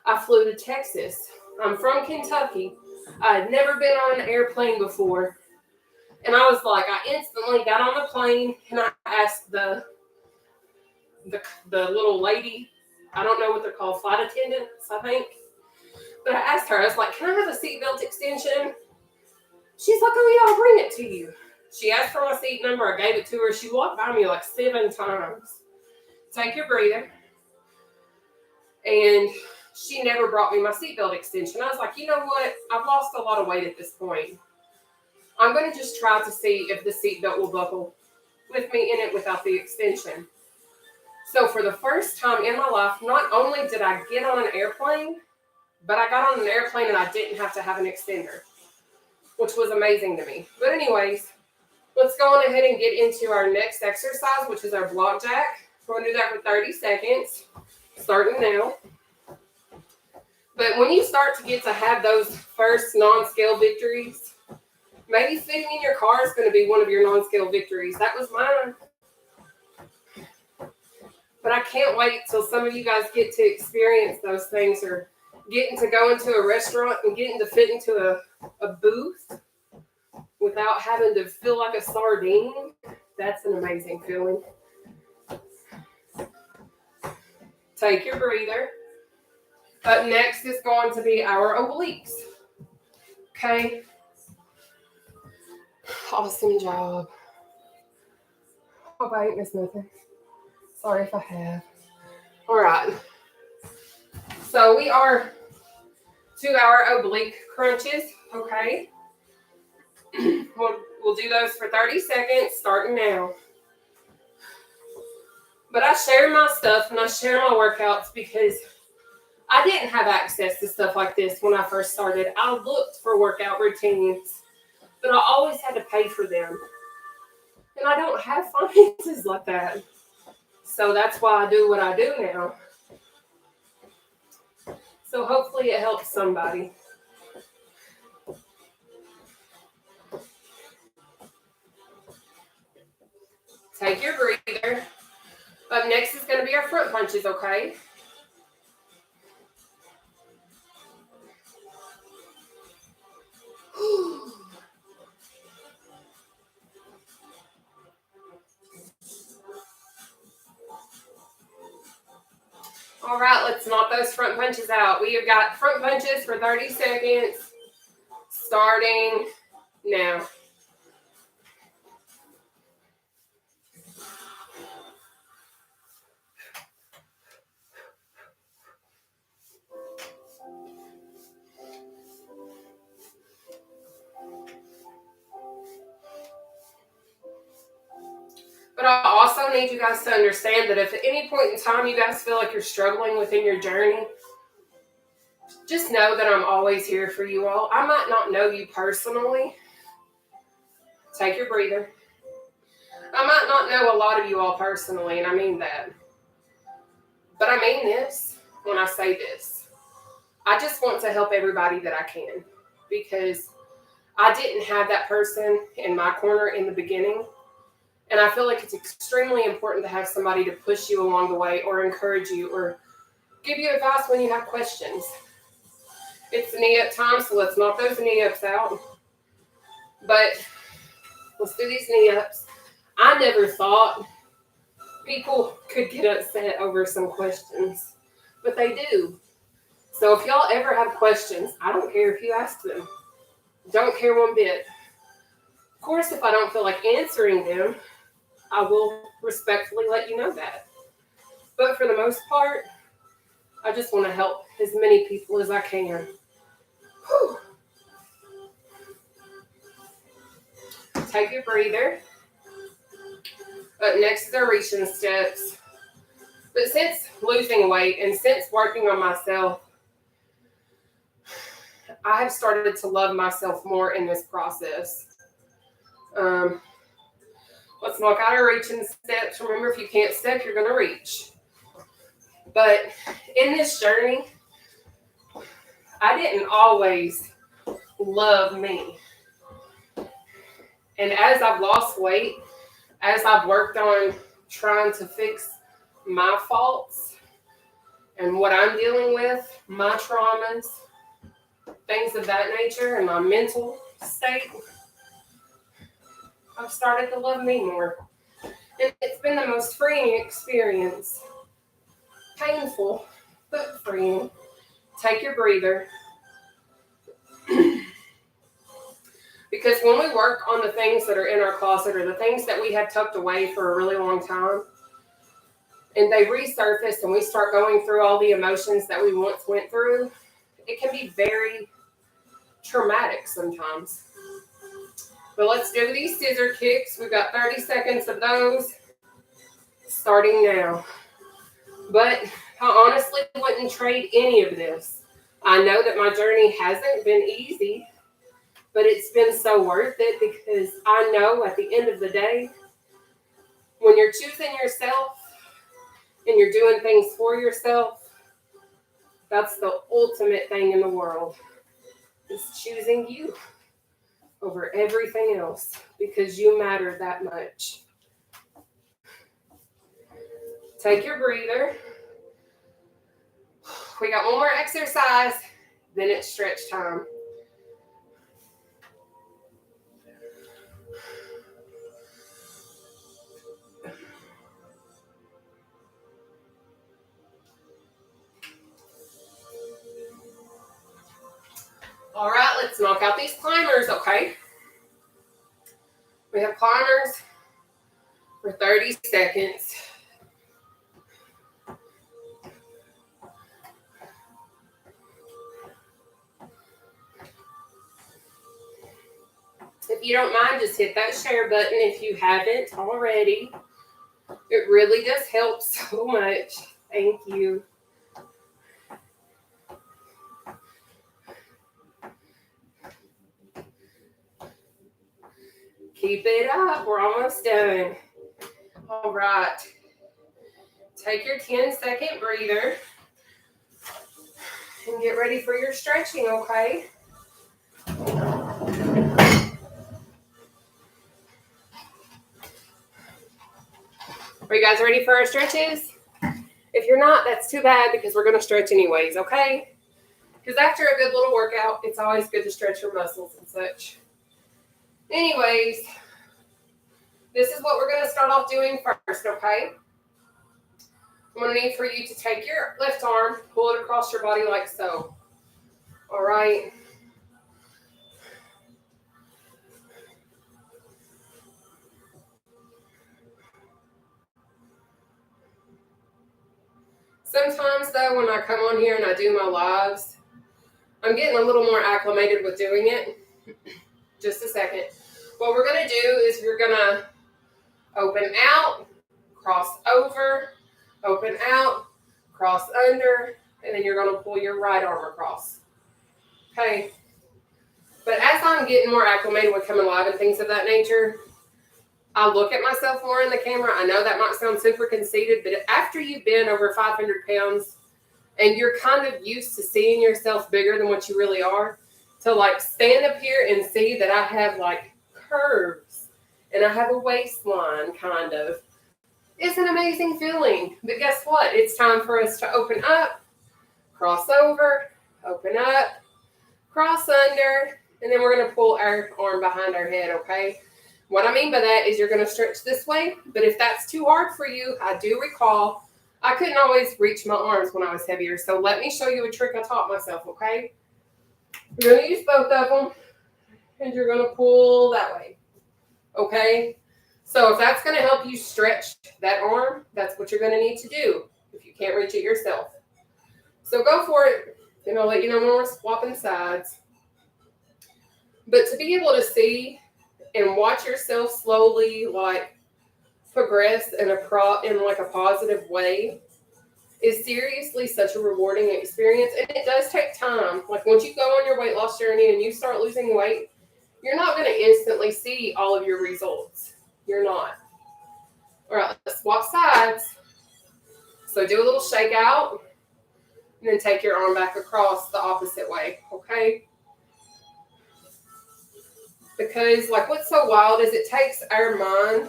I flew to Texas. I'm from Kentucky. I had never been on an airplane before. And I was like, I instantly got on the plane and I asked the little lady, I don't know what they're called, flight attendants, I think. But I asked her, I was like, can I have a seatbelt extension? She's like, oh yeah, I'll bring it to you. She asked for my seat number. I gave it to her. She walked by me like 7 times. Take your breather. And she never brought me my seatbelt extension. I was like, you know what? I've lost a lot of weight at this point. I'm going to just try to see if the seatbelt will buckle with me in it without the extension. So for the first time in my life, not only did I get on an airplane, but I got on an airplane and I didn't have to have an extender, which was amazing to me. But anyways, let's go on ahead and get into our next exercise, which is our block jack. We're going to do that for 30 seconds, starting now. But when you start to get to have those first non-scale victories, maybe sitting in your car is going to be one of your non-scale victories. That was mine. But I can't wait till some of you guys get to experience those things, or getting to go into a restaurant and getting to fit into a booth without having to feel like a sardine. That's an amazing feeling. Take your breather. Up next is going to be our obliques. Okay. Awesome job. Hope I ain't missed nothing. Sorry if I have. All right. So we are 2-hour oblique crunches. Okay. We'll do those for 30 seconds, starting now. But I share my stuff and I share my workouts because I didn't have access to stuff like this when I first started. I looked for workout routines but I always had to pay for them. And I don't have finances like that. So that's why I do what I do now. So hopefully it helps somebody. Take your breather. Up next is going to be our front punches, okay? All right, let's knock those front punches out. We have got front punches for 30 seconds, starting now. But I also need you guys to understand that if at any point in time you guys feel like you're struggling within your journey, just know that I'm always here for you all. I might not know you personally. Take your breather. I might not know a lot of you all personally, and I mean that. But I mean this when I say this. I just want to help everybody that I can, because I didn't have that person in my corner in the beginning. And I feel like it's extremely important to have somebody to push you along the way or encourage you or give you advice when you have questions. It's knee-up time, so let's knock those knee-ups out. But let's do these knee-ups. I never thought people could get upset over some questions, but they do. So if y'all ever have questions, I don't care if you ask them. Don't care one bit. Of course, if I don't feel like answering them, I will respectfully let you know that. But for the most part, I just want to help as many people as I can. Whew. Take your breather. Up next is our reaching steps. But since losing weight and since working on myself, I have started to love myself more in this process. Let's knock out our reaching steps. Remember, if you can't step, you're going to reach. But in this journey, I didn't always love me. And as I've lost weight, as I've worked on trying to fix my faults and what I'm dealing with, my traumas, things of that nature, and my mental state, I've started to love me more. And it's been the most freeing experience. Painful, but freeing. Take your breather. Because when we work on the things that are in our closet or the things that we have tucked away for a really long time, and they resurface and we start going through all the emotions that we once went through, it can be very traumatic sometimes. But let's do these scissor kicks. We've got 30 seconds of those starting now. But I honestly wouldn't trade any of this. I know that my journey hasn't been easy, but it's been so worth it, because I know at the end of the day, when you're choosing yourself and you're doing things for yourself, that's the ultimate thing in the world, is choosing you over everything else, because you matter that much. Take your breather. We got one more exercise, then it's stretch time. All right, let's knock out these climbers, okay? We have climbers for 30 seconds. If you don't mind, just hit that share button if you haven't already. It really does help so much. Thank you. Keep it up. We're almost done. All right. Take your 10-second breather and get ready for your stretching, okay? Are you guys ready for our stretches? If you're not, that's too bad because we're going to stretch anyways, okay? Because after a good little workout, it's always good to stretch your muscles and such. Anyways, this is what we're going to start off doing first, okay? I'm going to need for you to take your left arm, pull it across your body like so. All right. Sometimes, though, when I come on here and I do my lives, I'm getting a little more acclimated with doing it. Just a second. What we're going to do is we're going to open out, cross over, open out, cross under, and then you're going to pull your right arm across. Okay. But as I'm getting more acclimated with coming live and things of that nature, I look at myself more in the camera. I know that might sound super conceited, but after you've been over 500 pounds and you're kind of used to seeing yourself bigger than what you really are, to like stand up here and see that I have like curves and I have a waistline kind of, it's an amazing feeling. But guess what? It's time for us to open up, cross over, open up, cross under, and then we're going to pull our arm behind our head, okay? What I mean by that is you're going to stretch this way, but if that's too hard for you, I do recall I couldn't always reach my arms when I was heavier, so let me show you a trick I taught myself, okay? You're going to use both of them, and you're going to pull that way, okay? So if that's going to help you stretch that arm, that's what you're going to need to do if you can't reach it yourself. So go for it, and I'll let you know when we're swapping sides. But to be able to see and watch yourself slowly like progress in like a positive way is seriously such a rewarding experience. And it does take time. Like once you go on your weight loss journey and you start losing weight, you're not going to instantly see all of your results. You're not. All right, let's swap sides. So do a little shake out and then take your arm back across the opposite way, okay? Because like what's so wild is it takes our mind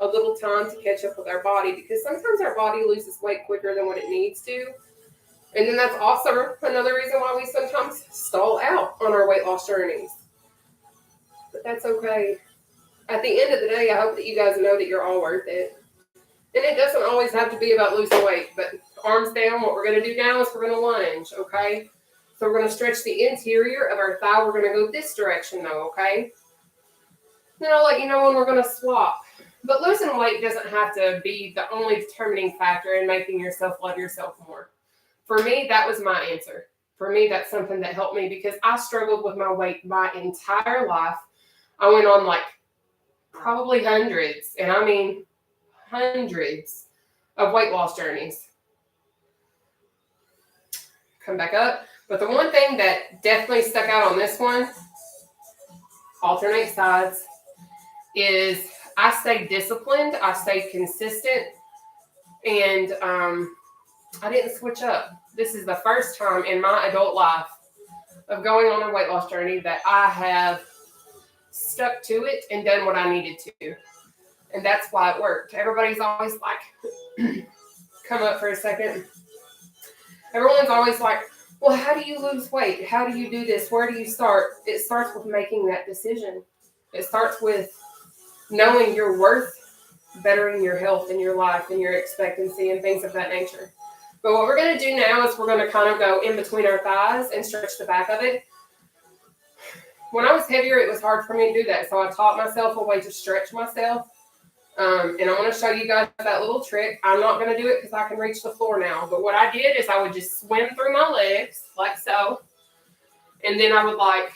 a little time to catch up with our body, because sometimes our body loses weight quicker than what it needs to. And then that's also another reason why we sometimes stall out on our weight loss journeys. But that's okay. At the end of the day, I hope that you guys know that you're all worth it. And it doesn't always have to be about losing weight, but arms down, what we're going to do now is we're going to lunge, okay? So we're going to stretch the interior of our thigh. We're going to go this direction though, okay? Then I'll let you know when we're going to swap. But losing weight doesn't have to be the only determining factor in making yourself love yourself more. For me, that was my answer. For me, that's something that helped me because I struggled with my weight my entire life. I went on like probably hundreds, and I mean hundreds of weight loss journeys. Come back up. But the one thing that definitely stuck out on this one, alternate sides, is I stayed disciplined, I stayed consistent, and I didn't switch up. This is the first time in my adult life of going on a weight loss journey that I have stuck to it and done what I needed to. And that's why it worked. Everybody's always like, come up for a second. Everyone's always like, well, how do you lose weight? How do you do this? Where do you start? It starts with making that decision. It starts with knowing your worth, bettering your health and your life and your expectancy and things of that nature. But what we're going to do now is we're going to kind of go in between our thighs and stretch the back of it. When I was heavier, it was hard for me to do that. So I taught myself a way to stretch myself. And I want to show you guys that little trick. I'm not going to do it because I can reach the floor now. But what I did is I would just swim through my legs like so. And then I would like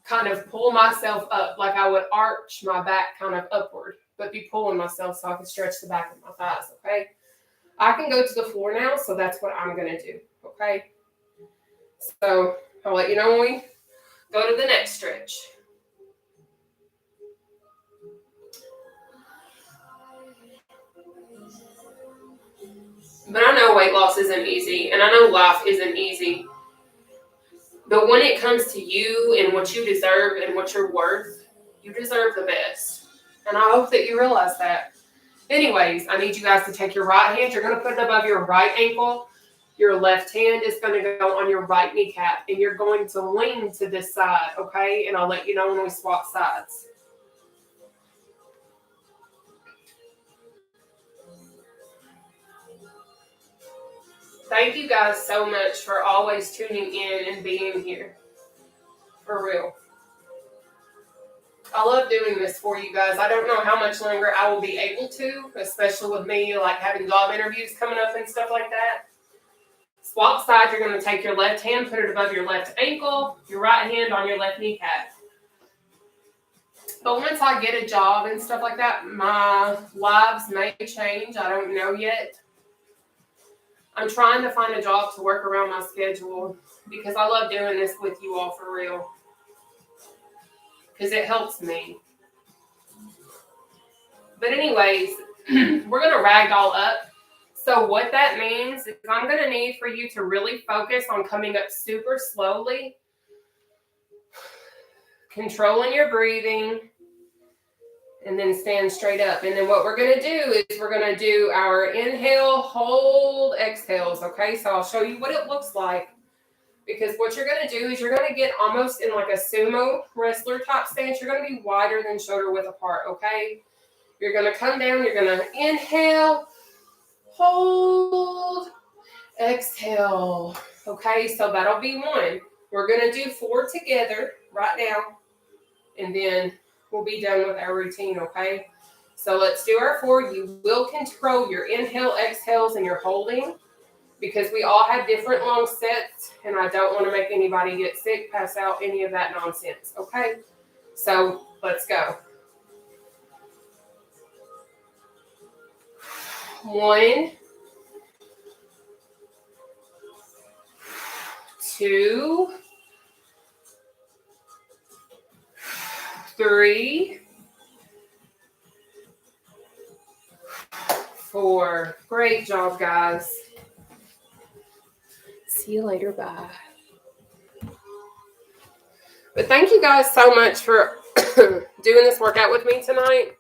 kind of pull myself up, like I would arch my back kind of upward, but be pulling myself so I can stretch the back of my thighs, okay? I can go to the floor now, so that's what I'm going to do, okay? So I'll let you know when we go to the next stretch. isn't easy, and I know life isn't easy. But when it comes to you and what you deserve and what you're worth, you deserve the best. And I hope that you realize that. Anyways, I need you guys to take your right hand. You're going to put it above your right ankle. Your left hand is going to go on your right kneecap. And you're going to lean to this side, okay? And I'll let you know when we swap sides. Thank you guys so much for always tuning in and being here. For real. I love doing this for you guys. I don't know how much longer I will be able to, especially with me like having job interviews coming up and stuff like that. Swap sides, you're going to take your left hand, put it above your left ankle, your right hand on your left kneecap. But once I get a job and stuff like that, my lives may change. I don't know yet. I'm trying to find a job to work around my schedule because I love doing this with you all for real. Because it helps me. But anyways, we're going to ragdoll up. So what that means is I'm going to need for you to really focus on coming up super slowly, controlling your breathing, and then stand straight up. And then what we're going to do is we're going to do our inhale, hold, exhales, okay? So I'll show you what it looks like. Because what you're going to do is you're going to get almost in like a sumo wrestler type stance. You're going to be wider than shoulder width apart, okay? You're going to come down. You're going to inhale, hold, exhale. Okay, so that'll be one. We're going to do 4 together right now. And then we'll be done with our routine, okay? So let's do our 4. You will control your inhale, exhales, and your holding. Because we all have different long sets, and I don't want to make anybody get sick, pass out, any of that nonsense, okay? So, let's go. 1, 2, 3, 4. Great job, guys. See you later. Bye. But thank you guys so much for doing this workout with me tonight.